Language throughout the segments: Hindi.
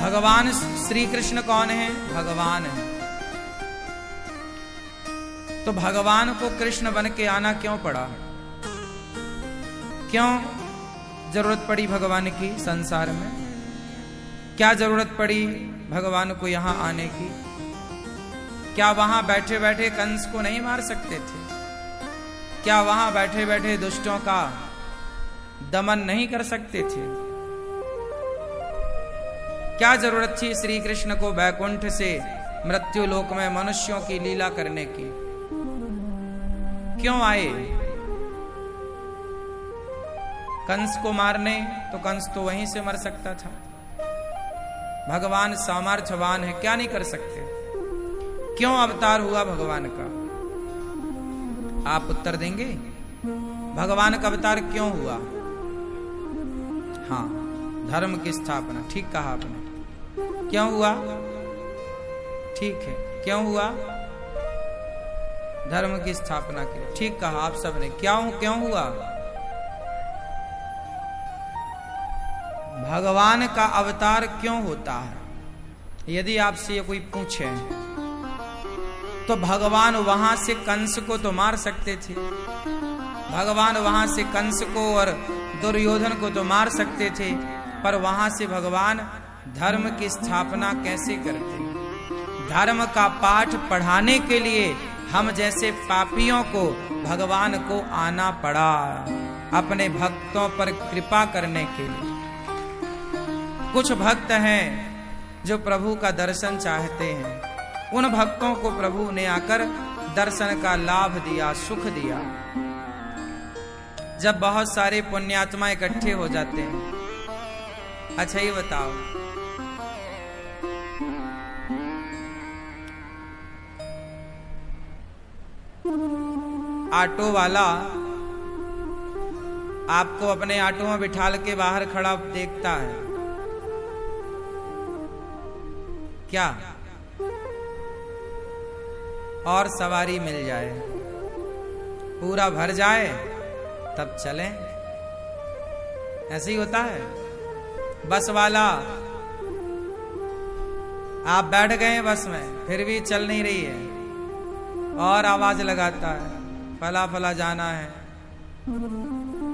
भगवान श्री कृष्ण कौन है? भगवान है। तो भगवान को कृष्ण बन के आना क्यों पड़ा? क्यों जरूरत पड़ी भगवान की संसार में? क्या जरूरत पड़ी भगवान को यहां आने की? क्या वहां बैठे बैठे कंस को नहीं मार सकते थे? क्या वहां बैठे बैठे दुष्टों का दमन नहीं कर सकते थे? क्या जरूरत थी श्री कृष्ण को वैकुंठ से मृत्यु लोक में मनुष्यों की लीला करने की? क्यों आए? कंस को मारने, तो कंस तो वहीं से मर सकता था। भगवान सामर्थ्यवान है, क्या नहीं कर सकते? क्यों अवतार हुआ भगवान का? आप उत्तर देंगे? भगवान का अवतार क्यों हुआ? हाँ, धर्म की स्थापना। ठीक कहा आपने। क्यों हुआ? ठीक है, क्यों हुआ? धर्म की स्थापना के लिए। ठीक कहा आप सबने। क्यों हुआ? भगवान का अवतार क्यों होता है? यदि आपसे ये कोई पूछे तो भगवान वहां से कंस को तो मार सकते थे, भगवान वहां से कंस को और दुर्योधन को तो मार सकते थे, पर वहां से भगवान धर्म की स्थापना कैसे करते? धर्म का पाठ पढ़ाने के लिए हम जैसे पापियों को भगवान को आना पड़ा, अपने भक्तों पर कृपा करने के लिए। कुछ भक्त हैं जो प्रभु का दर्शन चाहते हैं, उन भक्तों को प्रभु ने आकर दर्शन का लाभ दिया, सुख दिया। जब बहुत सारे पुण्यात्मा इकट्ठे हो जाते हैं, अच्छा ये बताओ, ऑटो वाला आपको अपने ऑटो में बिठाल के बाहर खड़ा देखता है, क्या? और सवारी मिल जाए, पूरा भर जाए, तब चलें। ऐसे ही होता है। बस वाला, आप बैठ गए बस में, फिर भी चल नहीं रही है, और आवाज लगाता है, फला फला जाना है।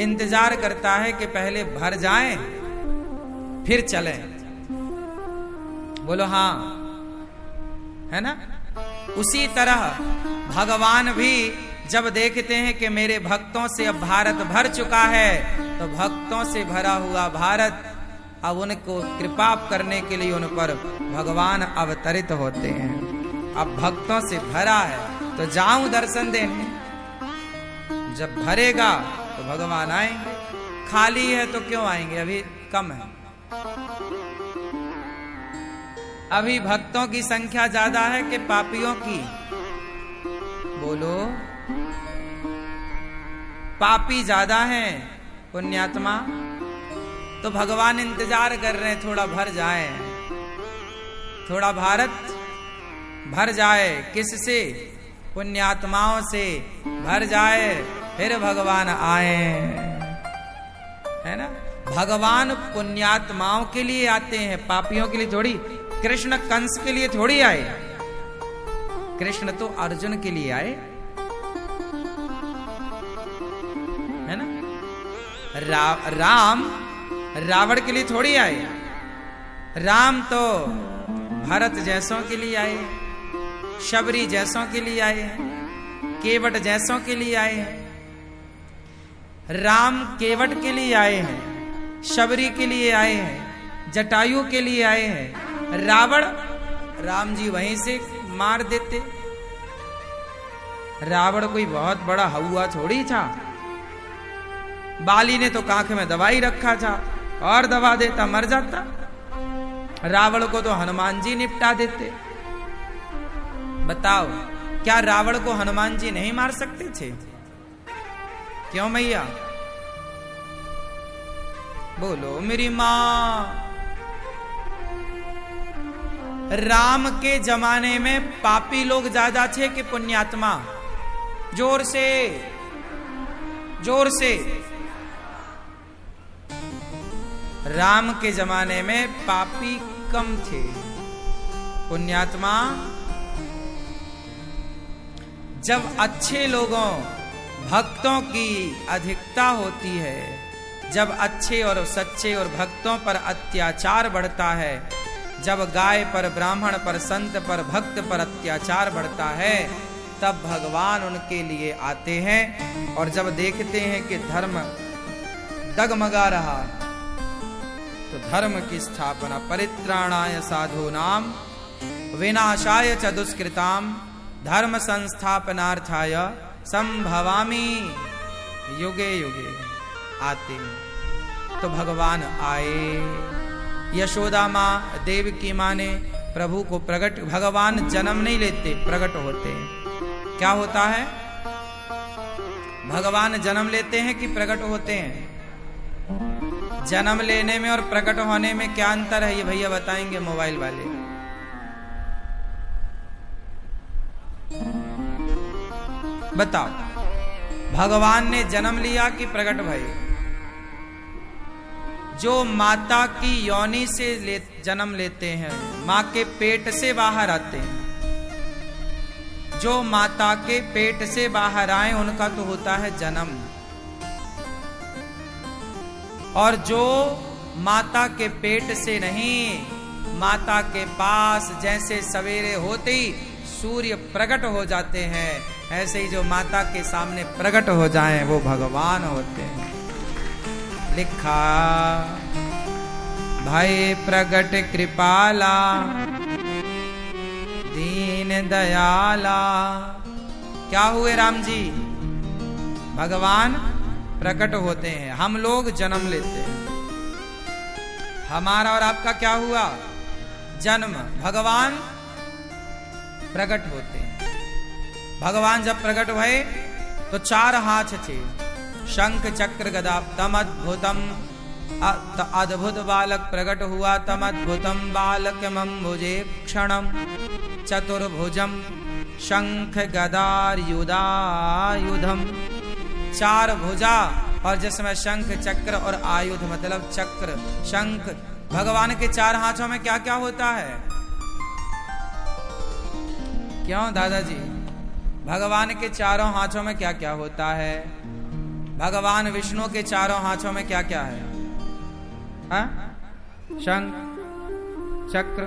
इंतजार करता है कि पहले भर जाए फिर चलें। बोलो हाँ, है ना? उसी तरह भगवान भी जब देखते हैं कि मेरे भक्तों से अब भारत भर चुका है, तो भक्तों से भरा हुआ भारत अब उनको कृपा करने के लिए उन पर भगवान अवतरित होते हैं। अब भक्तों से भरा है तो जाऊं दर्शन देने। जब भरेगा तो भगवान आएंगे, खाली है तो क्यों आएंगे? अभी कम है, अभी भक्तों की संख्या ज्यादा है कि पापियों की? बोलो, पापी ज्यादा हैं, पुण्यात्मा तो भगवान इंतजार कर रहे हैं थोड़ा भर जाए, थोड़ा भारत भर जाए। किससे? पुण्यात्माओं से भर जाए, फिर भगवान आए, है ना? भगवान पुण्यात्माओं के लिए आते हैं, पापियों के लिए थोड़ी। कृष्ण कंस के लिए थोड़ी आए, कृष्ण तो अर्जुन के लिए आए, है ना? राम रावण के लिए थोड़ी आए, राम तो भरत जैसों के लिए आए, शबरी जैसों के लिए आए हैं, केवट जैसों के लिए आए हैं। राम केवट के लिए आए हैं, शबरी के लिए आए हैं, जटायु के लिए आए हैं। रावण, राम जी वहीं से मार देते। रावण कोई बहुत बड़ा हौवा थोड़ी था, बाली ने तो कांख में दवाई रखा था, और दबा देता मर जाता। रावण को तो हनुमान जी निपटा देते। बताओ, क्या रावण को हनुमान जी नहीं मार सकते थे? क्यों मैया? बोलो मेरी मां। राम के जमाने में पापी लोग ज्यादा थे कि पुण्यात्मा? जोर से, जोर से। राम के जमाने में पापी कम थे। पुण्यात्मा, जब अच्छे लोगों भक्तों की अधिकता होती है, जब अच्छे और सच्चे और भक्तों पर अत्याचार बढ़ता है, जब गाय पर, ब्राह्मण पर, संत पर, भक्त पर अत्याचार बढ़ता है, तब भगवान उनके लिए आते हैं। और जब देखते हैं कि धर्म डगमगा रहा, तो धर्म की स्थापना, परित्राणाय साधूनाम विनाशाय च दुष्कृताम धर्म संस्थापनार्थाय संभवामि युगे युगे, आते हैं। तो भगवान आए। यशोदा माँ, देवकी माँ ने प्रभु को प्रकट, भगवान जन्म नहीं लेते, प्रकट होते हैं। क्या होता है? भगवान जन्म लेते हैं कि प्रकट होते हैं? जन्म लेने में और प्रकट होने में क्या अंतर है, ये भैया बताएंगे मोबाइल वाले। बताओ, भगवान ने जन्म लिया कि प्रकट भय? जो माता की योनि से जन्म लेते हैं, माँ के पेट से बाहर आते हैं, जो माता के पेट से बाहर आए उनका तो होता है जन्म। और जो माता के पेट से नहीं, माता के पास जैसे सवेरे होते ही सूर्य प्रकट हो जाते हैं, ऐसे ही जो माता के सामने प्रकट हो जाएं वो भगवान होते हैं। लिखा, भय प्रगट कृपाला दीन दयाला। क्या हुए राम जी? भगवान प्रकट होते हैं, हम लोग जन्म लेते हैं। हमारा और आपका क्या हुआ? जन्म। भगवान प्रकट होते हैं। भगवान जब प्रकट हुए तो 4 हाथ थे, शंख चक्र गदा। तम अद्भुतम, अद्भुत बालक प्रकट हुआ, तम अद्भुतम बालक मम्बुजे क्षणम चतुर्भुजम शंख गदायुधायुधम। 4 भुजा और जिसमें शंख चक्र और आयुध मतलब चक्र शंख। भगवान के 4 हाथों में क्या क्या होता है? क्यों दादाजी, भगवान के 4 हाथों में क्या क्या होता है? भगवान विष्णु के 4 हाथों में क्या क्या है? हाँ? शंख चक्र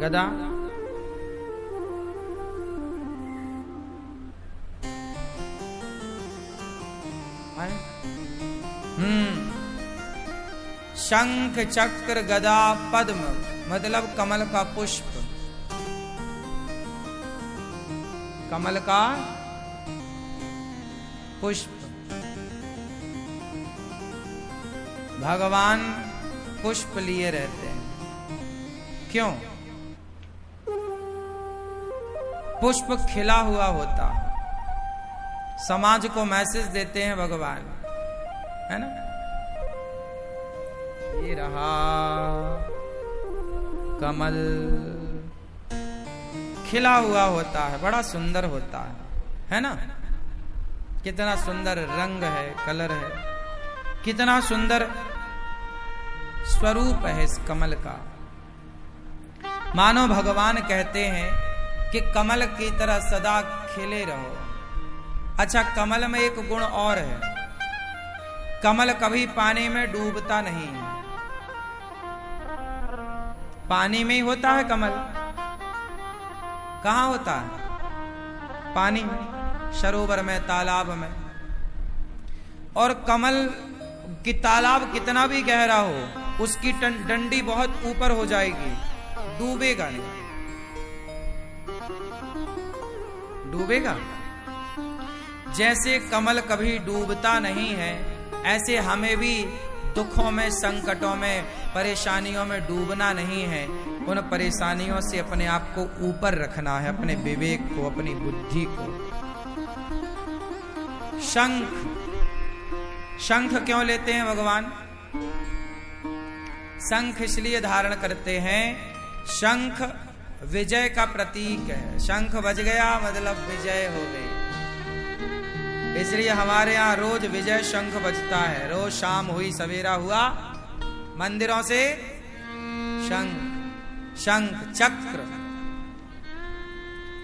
गदा। शंख चक्र गदा पद्म मतलब कमल का पुष्प, कमल का पुष्प। भगवान पुष्प लिए रहते हैं। क्यों? पुष्प खिला हुआ होता, समाज को मैसेज देते हैं भगवान, है ना? ये रहा कमल, खिला हुआ होता है, बड़ा सुंदर होता है ना? कितना सुंदर रंग है, कलर है, कितना सुंदर स्वरूप है इस कमल का। मानो भगवान कहते हैं कि कमल की तरह सदा खिले रहो। अच्छा, कमल में एक गुण और है, कमल कभी पानी में डूबता नहीं है। पानी में ही होता है कमल। कहाँ होता है? पानी में, सरोवर में, तालाब में। और कमल की तालाब कितना भी गहरा हो, उसकी डंडी बहुत ऊपर हो जाएगी, डूबेगा नहीं। डूबेगा? जैसे कमल कभी डूबता नहीं है, ऐसे हमें भी दुखों में, संकटों में, परेशानियों में डूबना नहीं है। उन परेशानियों से अपने आप को ऊपर रखना है, अपने विवेक को, अपनी बुद्धि को। शंख, शंख क्यों लेते हैं भगवान? शंख इसलिए धारण करते हैं, शंख विजय का प्रतीक है। शंख बज गया मतलब विजय हो गई, इसलिए हमारे यहाँ रोज विजय शंख बजता है। रोज शाम हुई, सवेरा हुआ, मंदिरों से शंख चक्र।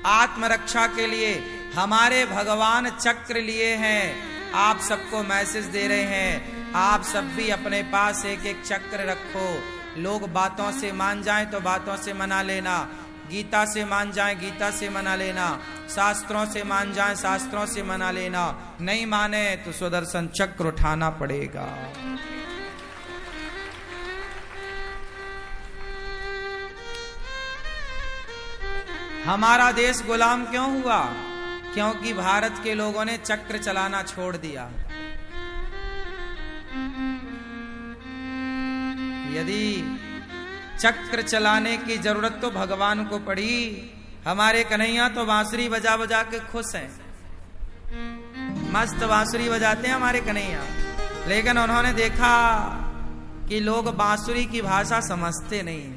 आत्मरक्षा के लिए हमारे भगवान चक्र लिए हैं। आप सबको मैसेज दे रहे हैं, आप सब भी अपने पास एक एक चक्र रखो। लोग बातों से मान जाएं तो बातों से मना लेना, गीता से मान जाएं गीता से मना लेना, शास्त्रों से मान जाएं शास्त्रों से मना लेना। नहीं माने तो सुदर्शन चक्र उठाना पड़ेगा। हमारा देश गुलाम क्यों हुआ? क्योंकि भारत के लोगों ने चक्र चलाना छोड़ दिया। यदि चक्र चलाने की जरूरत तो भगवान को पड़ी, हमारे कन्हैया तो बांसुरी बजा बजा के खुश हैं, मस्त बांसुरी बजाते हैं हमारे कन्हैया। लेकिन उन्होंने देखा कि लोग बांसुरी की भाषा समझते नहीं,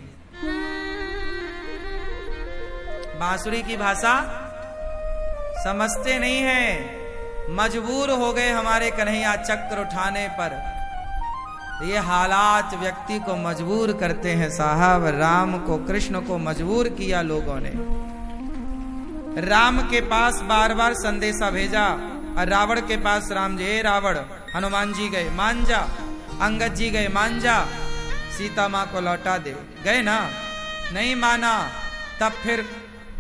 बांसुरी की भाषा समझते नहीं है। मजबूर हो गए हमारे कन्हैया चक्र उठाने पर। ये हालात व्यक्ति को मजबूर करते हैं साहब। राम को, कृष्ण को मजबूर किया लोगों ने। राम के पास बार बार संदेशा भेजा और रावण के पास राम जी, रावण, हनुमान जी गए मान जा, अंगद जी गए मान जा, सीता मां को लौटा दे। गए ना, नहीं माना, तब फिर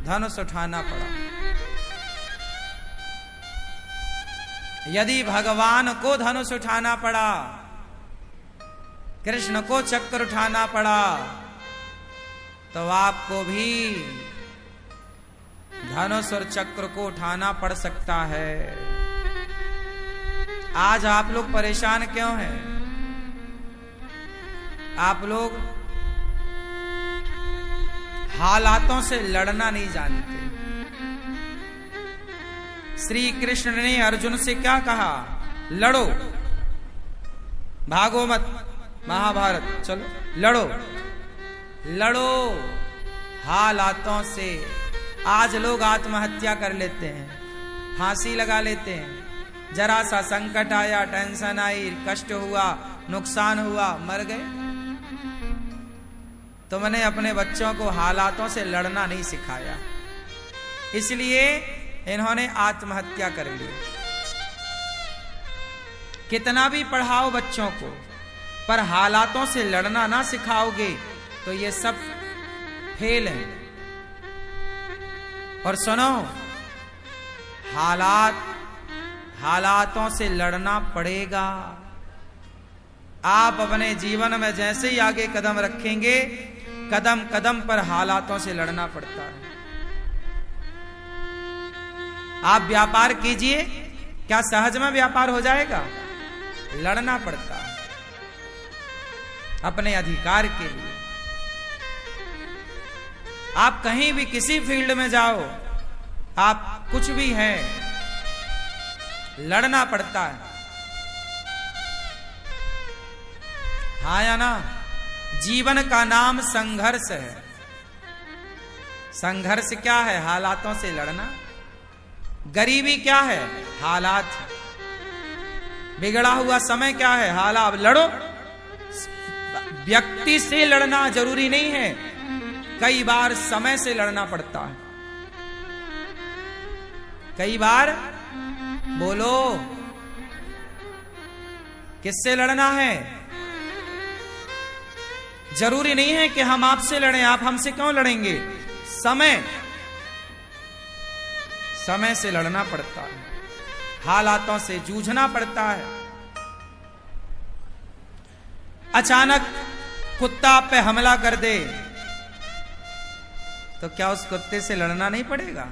धनुष उठाना पड़ा। यदि भगवान को धनुष उठाना पड़ा, कृष्ण को चक्र उठाना पड़ा, तो आपको भी धनुष और चक्र को उठाना पड़ सकता है। आज आप लोग परेशान क्यों हैं? आप लोग हालातों से लड़ना नहीं जानते। श्री कृष्ण ने अर्जुन से क्या कहा? लड़ो, भागो मत, महाभारत चलो लड़ो, लड़ो हालातों से। आज लोग आत्महत्या कर लेते हैं, फांसी लगा लेते हैं। जरा सा संकट आया, टेंशन आई, कष्ट हुआ, नुकसान हुआ, मर गए। तुमने अपने बच्चों को हालातों से लड़ना नहीं सिखाया, इसलिए इन्होंने आत्महत्या कर ली। कितना भी पढ़ाओ बच्चों को, पर हालातों से लड़ना ना सिखाओगे तो ये सब फेल है। और सुनो, हालातों से लड़ना पड़ेगा। आप अपने जीवन में जैसे ही आगे कदम रखेंगे, कदम कदम पर हालातों से लड़ना पड़ता है। आप व्यापार कीजिए, क्या सहज में व्यापार हो जाएगा? लड़ना पड़ता है अपने अधिकार के लिए। आप कहीं भी किसी फील्ड में जाओ, आप कुछ भी हैं, लड़ना पड़ता है। हाँ या ना? जीवन का नाम संघर्ष है। संघर्ष क्या है? हालातों से लड़ना। गरीबी क्या है? हालात। बिगड़ा हुआ समय क्या है? हालात। अब लड़ो। व्यक्ति से लड़ना जरूरी नहीं है, कई बार समय से लड़ना पड़ता है। कई बार बोलो, किससे लड़ना है? जरूरी नहीं है कि हम आपसे लड़ें। आप हमसे क्यों लड़ेंगे? समय से लड़ना पड़ता है, हालातों से जूझना पड़ता है। अचानक कुत्ता आप पे हमला कर दे तो क्या उस कुत्ते से लड़ना नहीं पड़ेगा?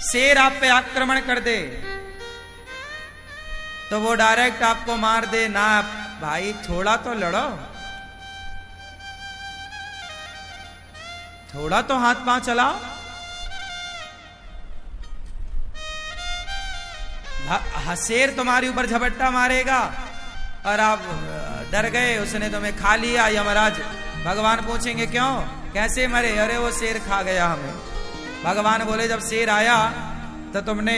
शेर आप पे आक्रमण कर दे तो वो डायरेक्ट आपको मार दे ना? भाई थोड़ा तो लड़ो, थोड़ा तो हाथ पांव चलाओ। शेर तुम्हारे ऊपर झपट्टा मारेगा और आप डर गए, उसने तुम्हें खा लिया। यमराज भगवान पूछेंगे क्यों, कैसे मरे? अरे वो शेर खा गया हमें। भगवान बोले जब शेर आया तो तुमने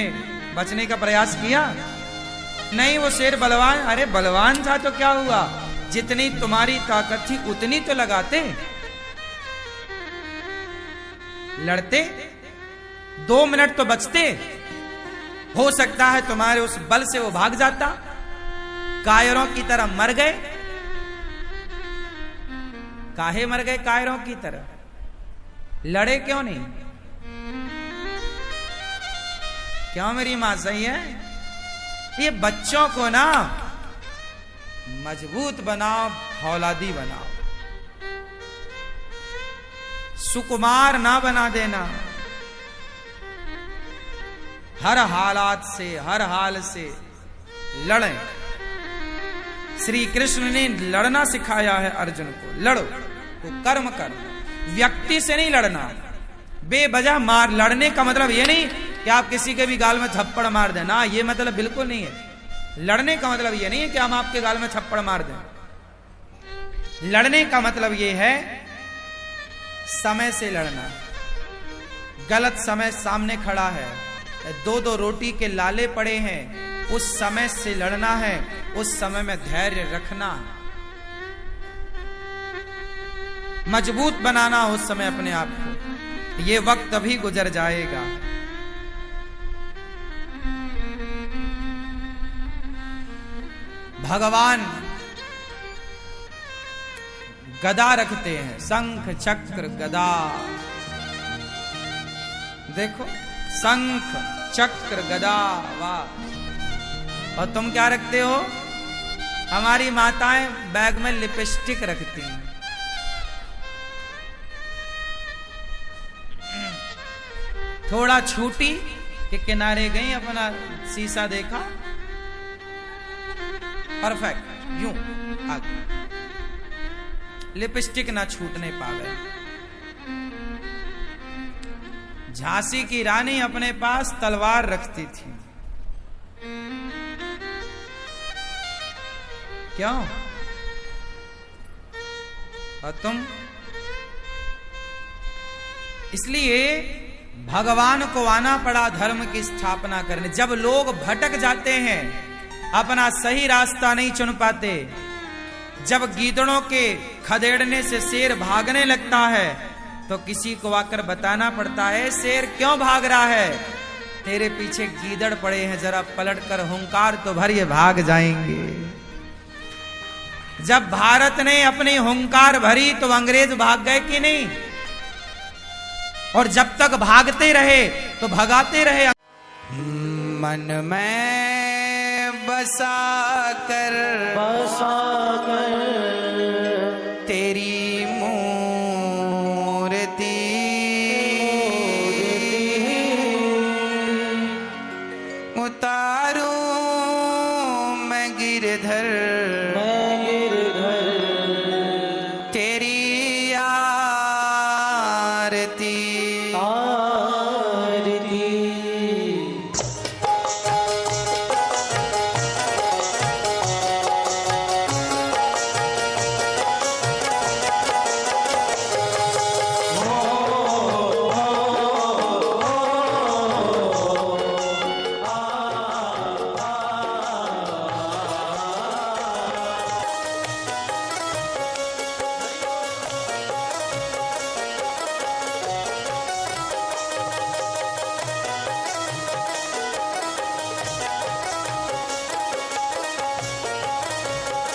बचने का प्रयास किया? नहीं, वो शेर बलवान। अरे बलवान था तो क्या हुआ? जितनी तुम्हारी ताकत थी उतनी तो लगाते, लड़ते, 2 मिनट तो बचते। हो सकता है तुम्हारे उस बल से वो भाग जाता, कायरों की तरह मर गए। काहे मर गए कायरों की तरह? लड़े क्यों नहीं? क्यों मेरी मां सही है? ये बच्चों को ना मजबूत बनाओ, फौलादी बनाओ, सुकुमार ना बना देना। हर हालात से, हर हाल से लड़ें। श्री कृष्ण ने लड़ना सिखाया है अर्जुन को। लड़ो तो कर्म करो, व्यक्ति से नहीं लड़ना। बेवजह मार लड़ने का मतलब ये नहीं कि आप किसी के भी गाल में थप्पड़ मार दें ना, ये मतलब बिल्कुल नहीं है। लड़ने का मतलब ये नहीं है कि हम आपके गाल में थप्पड़ मार दें। लड़ने का मतलब ये है समय से लड़ना। गलत समय सामने खड़ा है, 2-2 रोटी के लाले पड़े हैं, उस समय से लड़ना है, उस समय में धैर्य रखना, मजबूत बनाना उस समय अपने आप को। ये वक्त अभी गुजर जाएगा। भगवान गदा रखते हैं, शंख चक्र गदा। देखो, शंख चक्र गदा, वाह। और तुम क्या रखते हो? हमारी माताएं बैग में लिपस्टिक रखती हैं। थोड़ा छूटी के किनारे गई, अपना शीशा देखा, परफेक्ट, यूं आगे, लिपस्टिक ना छूटने पावे। झांसी की रानी अपने पास तलवार रखती थी। क्यों? और तुम? इसलिए भगवान को आना पड़ा धर्म की स्थापना करने। जब लोग भटक जाते हैं, अपना सही रास्ता नहीं चुन पाते, जब गीदड़ों के खदेड़ने से शेर भागने लगता है, तो किसी को आकर बताना पड़ता है, शेर क्यों भाग रहा है? तेरे पीछे गीदड़ पड़े हैं, जरा पलट कर हुंकार तो भर, ये भाग जाएंगे। जब भारत ने अपनी हुंकार भरी तो अंग्रेज भाग गए कि नहीं? और जब तक भागते रहे तो भगाते रहे। मन में बसा कर